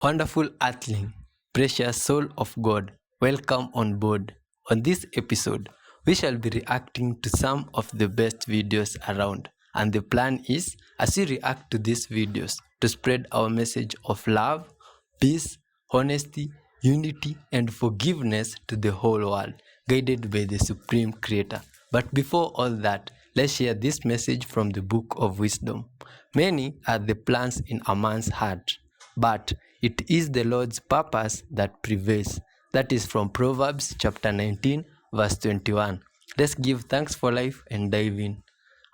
Wonderful Earthling, precious soul of God, welcome on board. On this episode, we shall be reacting to some of the best videos around. And the plan is, as we react to these videos, to spread our message of love, peace, honesty, unity, and forgiveness to the whole world, guided by the Supreme Creator. But before all that, let's share this message from the Book of Wisdom. Many are the plans in a man's heart, but it is the Lord's purpose that prevails. That is from Proverbs chapter 19, verse 21. Let's give thanks for life and dive in.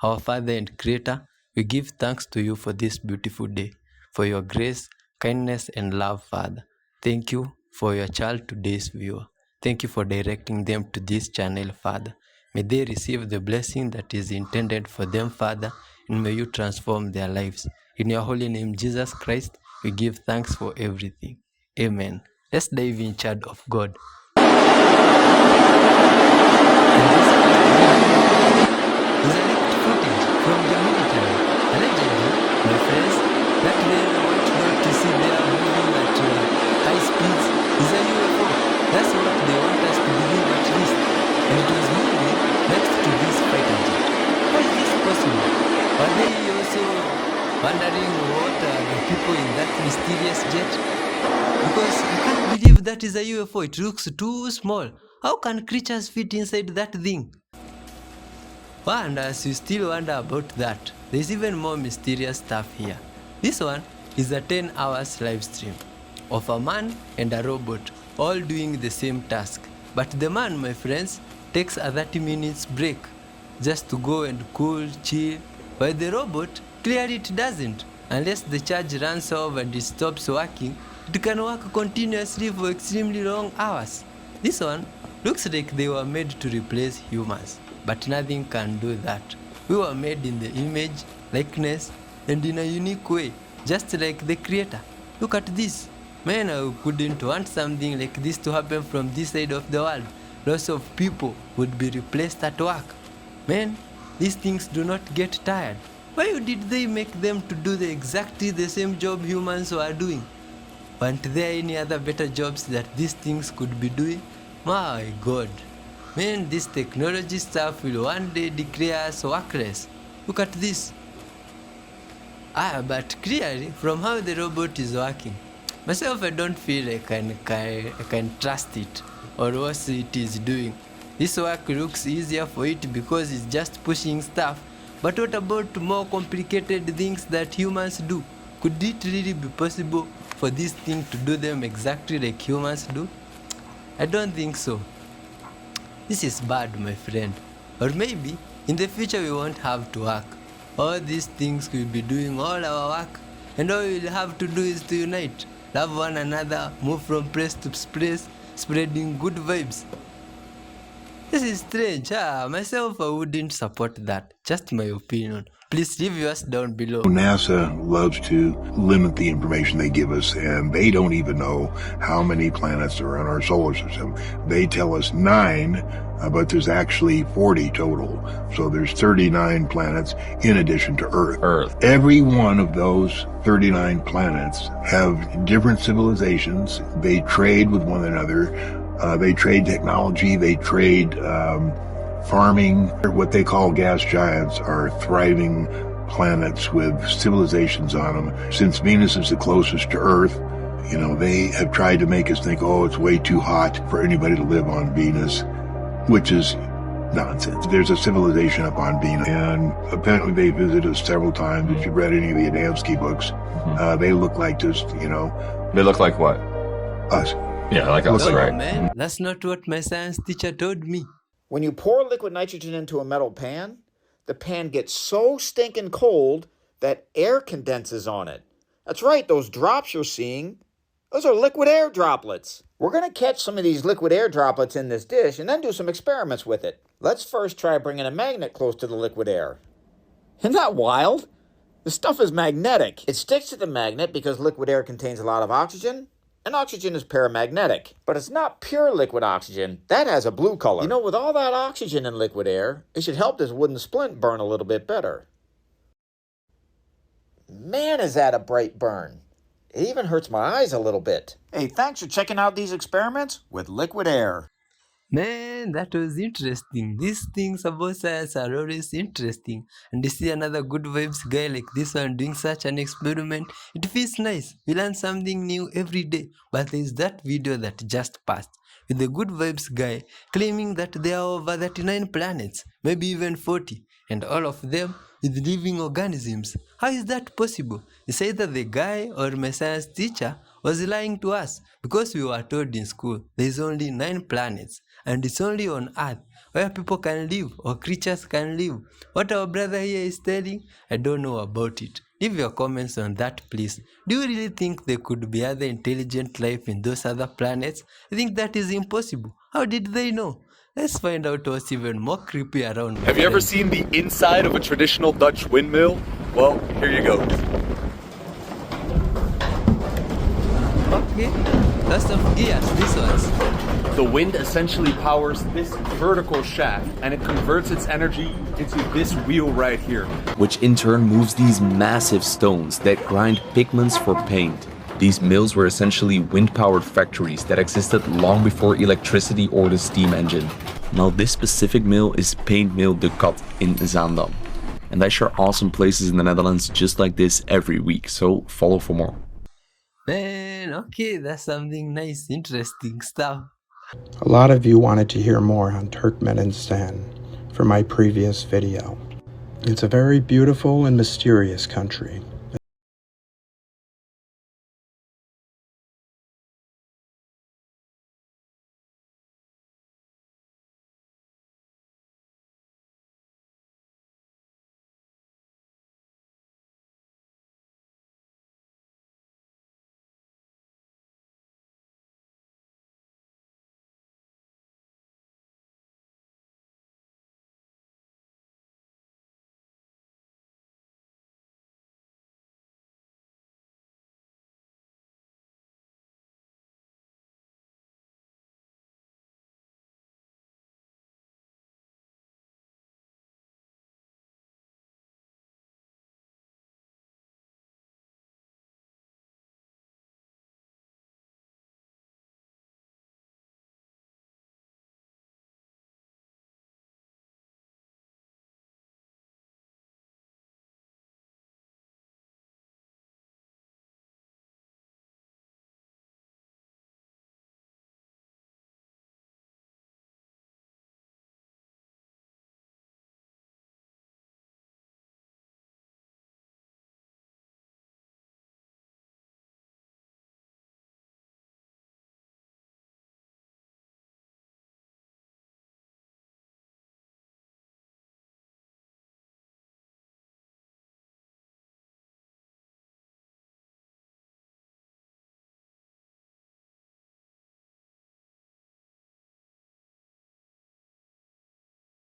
Our Father and Creator, we give thanks to you for this beautiful day, for your grace, kindness, and love, Father. Thank you for your child, today's viewer. Thank you for directing them to this channel, Father. May they receive the blessing that is intended for them, Father, and may you transform their lives. In your holy name, Jesus Christ, we give thanks for everything. Amen. Let's dive in, child of God. Is a leaked footage from the military. Allegedly, my friends, that little white dot you see there moving at high speeds is a UFO. That's what they want us to believe at least. And it was moving next to this fighter jet. How is this possible? Were they also wondering what are the people in that mysterious jet? Because I can't believe that is a UFO. It looks too small. How can creatures fit inside that thing? And as you still wonder about that, there's even more mysterious stuff here. This one is a 10 hours live stream of a man and a robot all doing the same task. But the man, my friends, takes a 30 minutes break just to go and cool, chill, while the robot, clearly it doesn't. Unless the charge runs off and it stops working, it can work continuously for extremely long hours. This one looks like they were made to replace humans, but nothing can do that. We were made in the image, likeness, and in a unique way, just like the Creator. Look at this. Man, I couldn't want something like this to happen from this side of the world. Lots of people would be replaced at work. Man, these things do not get tired. Why did they make them to do exactly the same job humans were doing? Weren't there any other better jobs that these things could be doing? My God. Man, this technology stuff will one day declare us workless. Look at this. But clearly, from how the robot is working, myself, I don't feel I can trust it or what it is doing. This work looks easier for it because it's just pushing stuff. But what about more complicated things that humans do? Could it really be possible for this thing to do them exactly like humans do? I don't think so. This is bad, my friend. Or maybe in the future we won't have to work. All these things will be doing all our work, and all we'll have to do is to unite, love one another, move from place to place, spreading good vibes. This is strange. Myself, I wouldn't support that. Just my opinion. Please leave yours down below. NASA loves to limit the information they give us, and they don't even know how many planets are in our solar system. They tell us 9, but there's actually 40 total. So there's 39 planets in addition to Earth. Every one of those 39 planets have different civilizations. They trade with one another. They trade technology. They trade farming. What they call gas giants are thriving planets with civilizations on them. Since Venus is the closest to Earth, they have tried to make us think, oh, it's way too hot for anybody to live on Venus, which is nonsense. There's a civilization up on Venus, and apparently they visited us several times. If you've read any of the Adamski books, they look like just, They look like what? us. Yeah, like us, right? Man, that's not what my science teacher told me. When you pour liquid nitrogen into a metal pan, the pan gets so stinking cold that air condenses on it. That's right, those drops you're seeing, those are liquid air droplets. We're going to catch some of these liquid air droplets in this dish and then do some experiments with it. Let's first try bringing a magnet close to the liquid air. Isn't that wild? The stuff is magnetic. It sticks to the magnet because liquid air contains a lot of oxygen, and oxygen is paramagnetic. But it's not pure liquid oxygen. That has a blue color. With all that oxygen in liquid air, it should help this wooden splint burn a little bit better. Man, is that a bright burn. It even hurts my eyes a little bit. Hey, thanks for checking out these experiments with liquid air. Man, that was interesting. These things about science are always interesting. And to see another good vibes guy like this one doing such an experiment, it feels nice. We learn something new every day. But there's that video that just passed with the good vibes guy claiming that there are over 39 planets, maybe even 40, and all of them with living organisms. How is that possible? It's either the guy or my science teacher was lying to us because we were told in school there's only 9 planets and it's only on Earth where people can live or creatures can live. What our brother here is telling, I don't know about it. Leave your comments on that, please. Do you really think there could be other intelligent life in those other planets? I think that is impossible. How did they know? Let's find out what's even more creepy around. Have you ever seen the inside of a traditional Dutch windmill? Well, here you go. Okay, lots of gears, these ones. The wind essentially powers this vertical shaft, and it converts its energy into this wheel right here. Which in turn moves these massive stones that grind pigments for paint. These mills were essentially wind-powered factories that existed long before electricity or the steam engine. Now this specific mill is Paint Mill de Kat in Zaandam. And I share awesome places in the Netherlands just like this every week, so follow for more. Man, okay, that's something nice, interesting stuff. A lot of you wanted to hear more on Turkmenistan from my previous video. It's a very beautiful and mysterious country.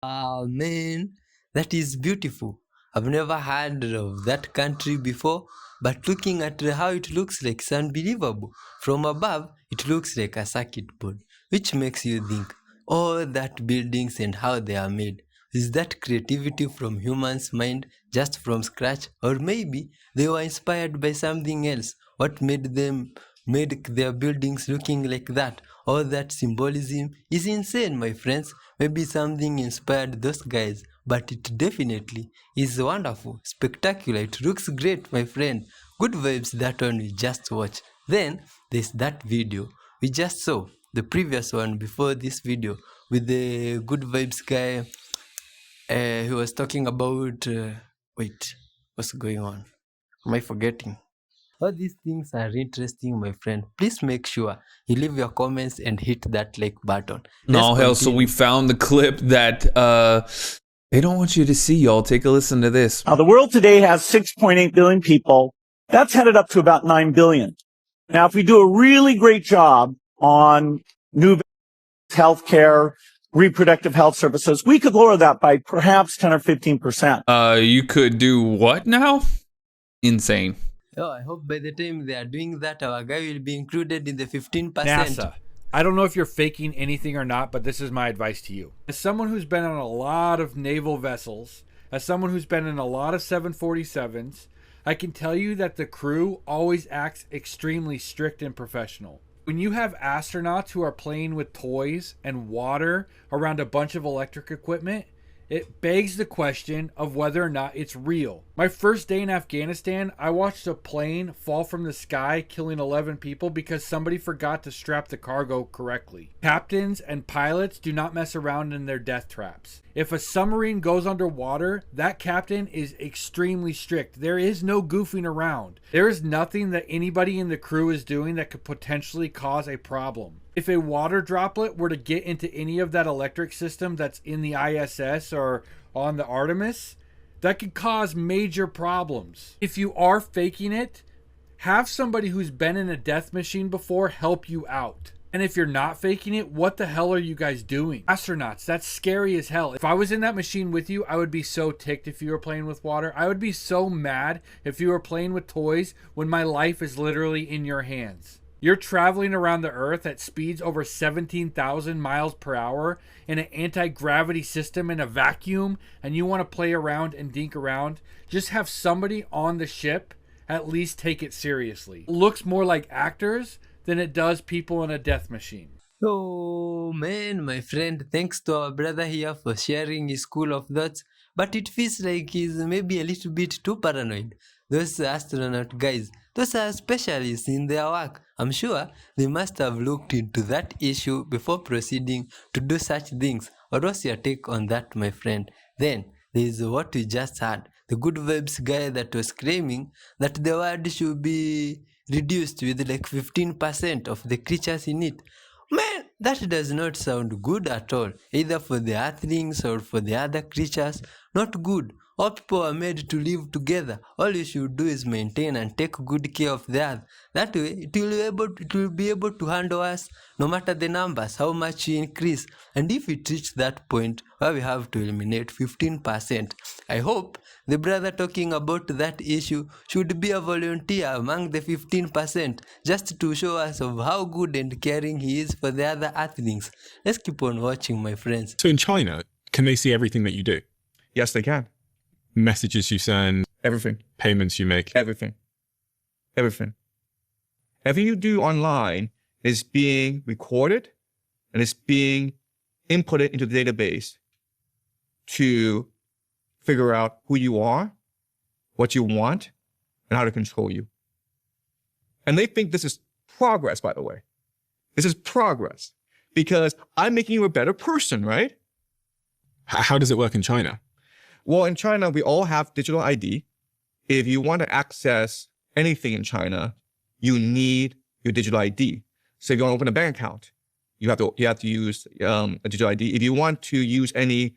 Ah, man, that is beautiful. I've never heard of that country before, but looking at how it looks like it's unbelievable. From above, it looks like a circuit board, which makes you think, all that buildings and how they are made. Is that creativity from humans' mind just from scratch? Or maybe they were inspired by something else? What made their buildings looking like that? All that symbolism is insane, my friends. Maybe something inspired those guys, but it definitely is wonderful, spectacular. It looks great, my friend. Good vibes, that one we just watched. Then there's that video we just saw, the previous one before this video, with the good vibes guy. He was talking about. Wait, what's going on? Am I forgetting? All these things are interesting, my friend. Please make sure you leave your comments and hit that like button. No, hell, so we found the clip that they don't want you to see, y'all. Take a listen to this. Now, the world today has 6.8 billion people. That's headed up to about 9 billion. Now, if we do a really great job on new healthcare, reproductive health services, we could lower that by perhaps 10 or 15%. You could do what now? Insane. Oh, I hope by the time they are doing that, our guy will be included in the 15%. NASA. I don't know if you're faking anything or not, but this is my advice to you. As someone who's been on a lot of naval vessels, as someone who's been in a lot of 747s, I can tell you that the crew always acts extremely strict and professional. When you have astronauts who are playing with toys and water around a bunch of electric equipment, it begs the question of whether or not it's real. My first day in Afghanistan, I watched a plane fall from the sky, killing 11 people because somebody forgot to strap the cargo correctly. Captains and pilots do not mess around in their death traps. If a submarine goes underwater, that captain is extremely strict. There is no goofing around. There is nothing that anybody in the crew is doing that could potentially cause a problem. If a water droplet were to get into any of that electric system that's in the ISS or on the Artemis, that could cause major problems. If you are faking it, have somebody who's been in a death machine before help you out. And if you're not faking it, what the hell are you guys doing? Astronauts, that's scary as hell. If I was in that machine with you, I would be so ticked if you were playing with water. I would be so mad if you were playing with toys when my life is literally in your hands. You're traveling around the Earth at speeds over 17,000 miles per hour in an anti-gravity system in a vacuum, and you want to play around and dink around. Just have somebody on the ship at least take it seriously. It looks more like actors than it does people in a death machine. Oh man, my friend, thanks to our brother here for sharing his school of thoughts, but it feels like he's maybe a little bit too paranoid. Those astronaut guys, those are specialists in their work. I'm sure they must have looked into that issue before proceeding to do such things. Or what's your take on that, my friend? Then, there is what we just heard. The good vibes guy that was claiming that the world should be reduced with like 15% of the creatures in it. Man, that does not sound good at all, either for the earthlings or for the other creatures. Not good. All people are made to live together. All you should do is maintain and take good care of the earth. That way, it will be able to handle us no matter the numbers, how much you increase. And if it reaches that point where we have to eliminate 15%, I hope the brother talking about that issue should be a volunteer among the 15%, just to show us of how good and caring he is for the other earthlings. Let's keep on watching, my friends. So in China, can they see everything that you do? Yes, they can. Messages you send, Everything. payments you make. Everything. Everything. Everything you do online is being recorded and it's being inputted into the database to figure out who you are, what you want, and how to control you. And they think this is progress, by the way. This is progress because I'm making you a better person, right? How does it work in China? Well, in China, we all have digital ID. If you want to access anything in China, you need your digital ID. So if you want to open a bank account, you have to use a digital ID. If you want to use any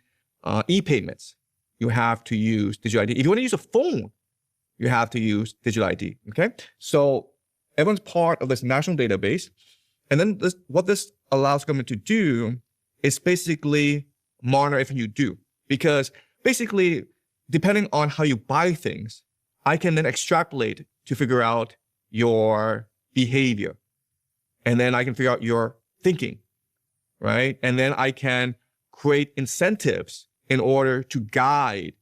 e-payments, you have to use digital ID. If you want to use a phone, you have to use digital ID. Okay, so everyone's part of this national database, and then what this allows government to do is basically monitor everything you do, because basically, depending on how you buy things, I can then extrapolate to figure out your behavior. And then I can figure out your thinking, right? And then I can create incentives in order to guide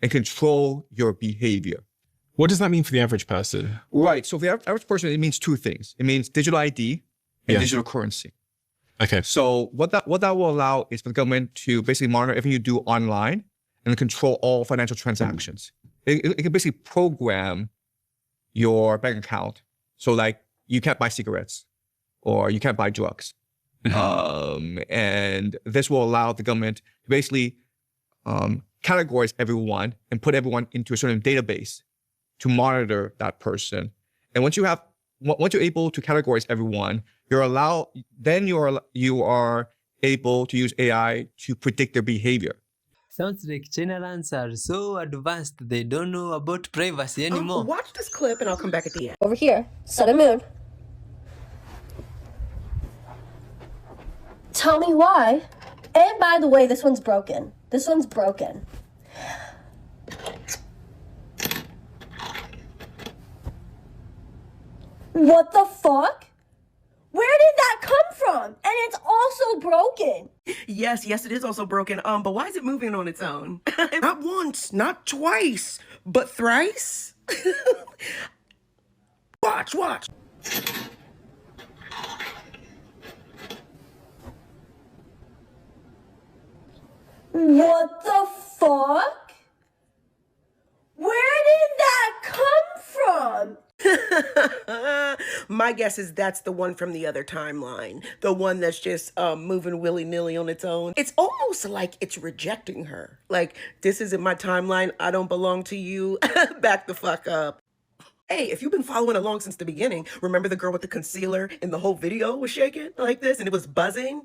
and control your behavior. What does that mean for the average person? Right. So for the average person, it means two things. It means digital ID and digital currency. Okay. So what that will allow is for the government to basically monitor everything you do online and control all financial transactions. It can basically program your bank account. So like you can't buy cigarettes or you can't buy drugs. And this will allow the government to basically categorize everyone and put everyone into a certain database to monitor that person. And once you're able to categorize everyone, you are able to use AI to predict their behavior. Sounds like Chinalans are so advanced they don't know about privacy anymore. Watch this clip and I'll come back at the end. Over here, Sun and Moon. Tell me why. And by the way, this one's broken. This one's broken. What the fuck? Where did that come from? And it's also broken. Yes, it is also broken. But why is it moving on its own? Not once, not twice, but thrice? Watch, watch. What the fuck? Where did that come from? My guess is that's the one from the other timeline. The one that's just moving willy-nilly on its own. It's almost like it's rejecting her. Like, this isn't my timeline. I don't belong to you. Back the fuck up. Hey, if you've been following along since the beginning, remember the girl with the concealer in the whole video was shaking like this and it was buzzing?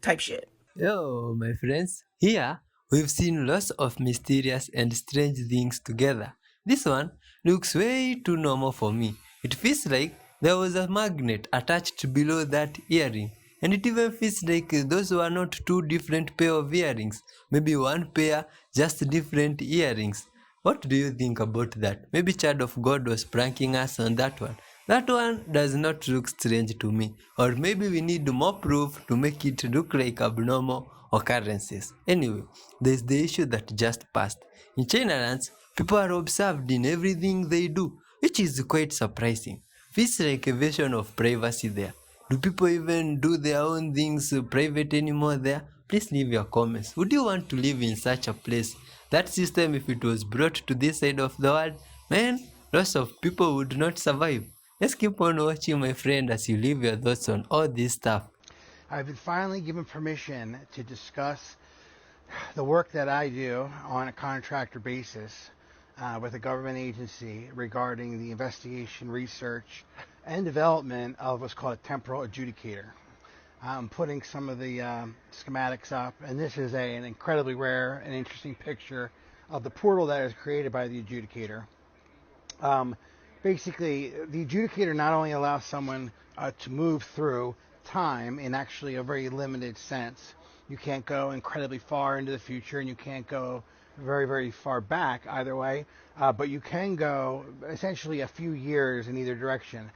Type shit. Yo, my friends. Here, we've seen lots of mysterious and strange things together. This one looks way too normal for me. It feels like there was a magnet attached below that earring. And it even feels like those were not two different pair of earrings. Maybe one pair, just different earrings. What do you think about that? Maybe Child of God was pranking us on that one. That one does not look strange to me. Or maybe we need more proof to make it look like abnormal occurrences. Anyway, there's the issue that just passed. In China lands, people are observed in everything they do, which is quite surprising. Feels like a version of privacy there. Do people even do their own things private anymore there? Please leave your comments. Would you want to live in such a place? That system, if it was brought to this side of the world, man, lots of people would not survive. Let's keep on watching, my friend, as you leave your thoughts on all this stuff. I've been finally given permission to discuss the work that I do on a contractor basis with a government agency regarding the investigation, research, and development of what's called a temporal adjudicator. I'm putting some of the schematics up, and this is an incredibly rare and interesting picture of the portal that is created by the adjudicator. Basically, the adjudicator not only allows someone to move through time in actually a very limited sense. You can't go incredibly far into the future, and you can't go very, very far back either way, but you can go essentially a few years in either direction.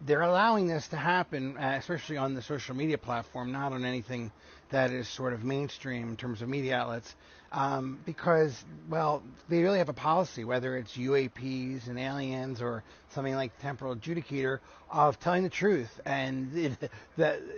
They're allowing this to happen, especially on the social media platform, not on anything that is sort of mainstream in terms of media outlets, because, well, they really have a policy, whether it's UAPs and aliens or something like temporal adjudicator, of telling the truth. And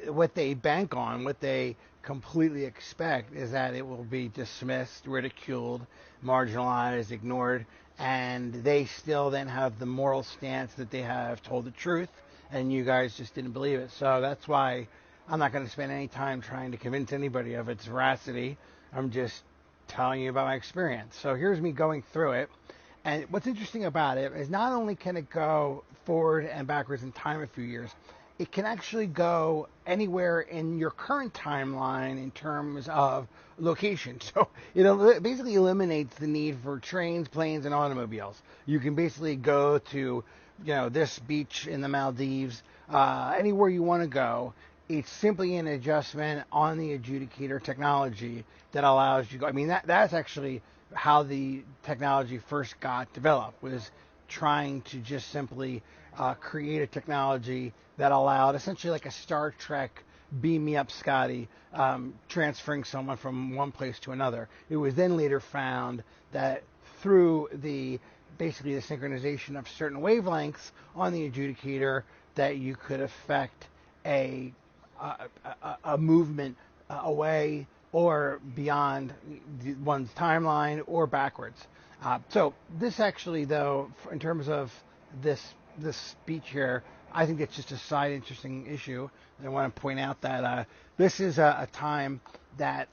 what they bank on, what they completely expect, is that it will be dismissed, ridiculed, marginalized, ignored, and they still then have the moral stance that they have told the truth, and you guys just didn't believe it. So that's why I'm not going to spend any time trying to convince anybody of its veracity. I'm just telling you about my experience. So here's me going through it. And what's interesting about it is not only can it go forward and backwards in time a few years, it can actually go anywhere in your current timeline in terms of location. So it basically eliminates the need for trains, planes, and automobiles. You can basically go to, this beach in the Maldives, anywhere you want to go. It's simply an adjustment on the adjudicator technology that allows you to go. I mean, that's actually how the technology first got developed, was trying to just simply create a technology that allowed essentially like a Star Trek beam me up Scotty, transferring someone from one place to another. It was then later found that through basically the synchronization of certain wavelengths on the adjudicator, that you could affect a movement away or beyond one's timeline or backwards. So this actually, though, in terms of this speech here, I think it's just a side interesting issue. And I want to point out that this is a time that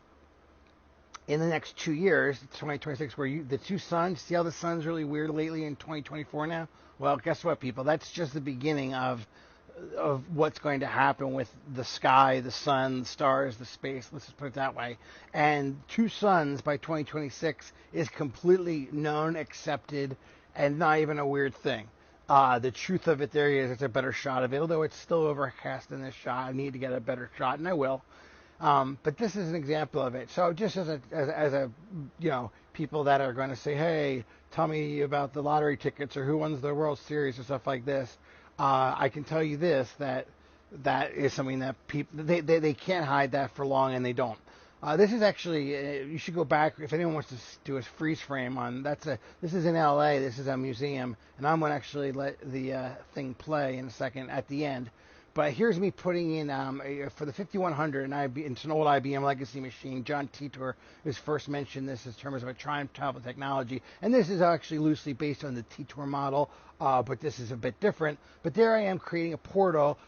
in the next 2 years, 2026, where the two suns, see how the sun's really weird lately in 2024 now? Well, guess what, people? That's just the beginning of what's going to happen with the sky, the sun, the stars, the space. Let's just put it that way. And two suns by 2026 is completely known, accepted, and not even a weird thing. The truth of it there is it's a better shot of it, although it's still overcast in this shot. I need to get a better shot, and I will. But this is an example of it. So just as a people that are going to say, hey, tell me about the lottery tickets or who wins the World Series or stuff like this, I can tell you this, that is something that people, they can't hide that for long, and they don't. This is actually, you should go back if anyone wants to do a freeze frame on. This is in LA. This is a museum, and I'm going to actually let the thing play in a second at the end. But here's me putting in for the 5100, and it's an old IBM legacy machine. John Titor has first mentioned this in terms of a time travel technology, and this is actually loosely based on the Titor model, but this is a bit different. But there I am creating a portal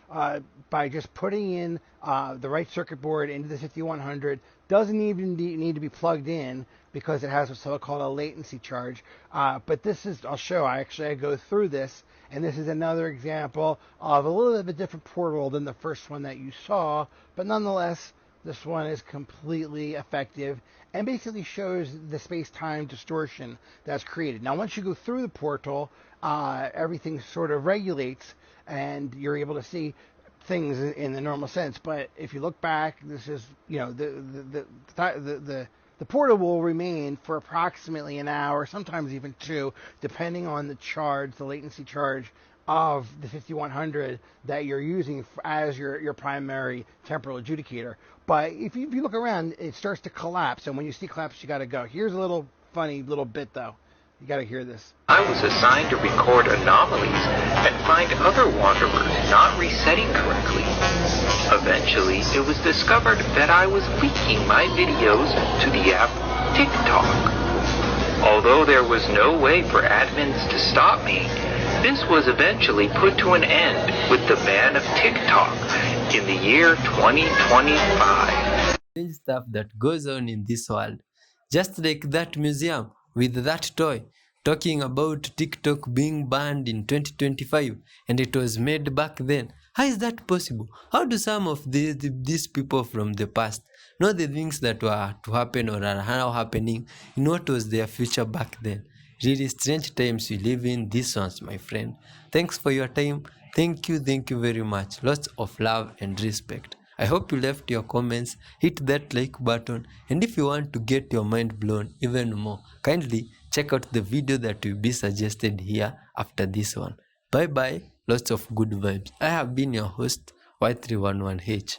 by just putting in the right circuit board into the 5100. Doesn't even need to be plugged in because it has what's called a latency charge. But this is, I'll show. I go through this. And this is another example of a little bit of a different portal than the first one that you saw, but nonetheless, this one is completely effective and basically shows the space-time distortion that's created. Now, once you go through the portal, everything sort of regulates, and you're able to see things in the normal sense. But if you look back, this is, the portal will remain for approximately an hour, sometimes even 2, depending on the charge, the latency charge of the 5100 that you're using as your primary temporal adjudicator. But if you look around, it starts to collapse, and when you see collapse, you got to go. Here's a little funny little bit, though. You got to hear this. I was assigned to record anomalies and find other wanderers not resetting correctly. Eventually, it was discovered that I was leaking my videos to the app TikTok. Although there was no way for admins to stop me, this was eventually put to an end with the ban of TikTok in the year 2025. Strange stuff that goes on in this world. Just like that museum with that toy talking about TikTok being banned in 2025 and it was made back then. How is that possible? How do some of these people from the past know the things that were to happen or are now happening in what was their future back then? Really strange times we live in, these ones, my friend. Thanks for your time. Thank you very much. Lots of love and respect. I hope you left your comments, hit that like button, and if you want to get your mind blown even more, kindly check out the video that will be suggested here after this one. Bye bye, lots of good vibes. I have been your host, Y311H.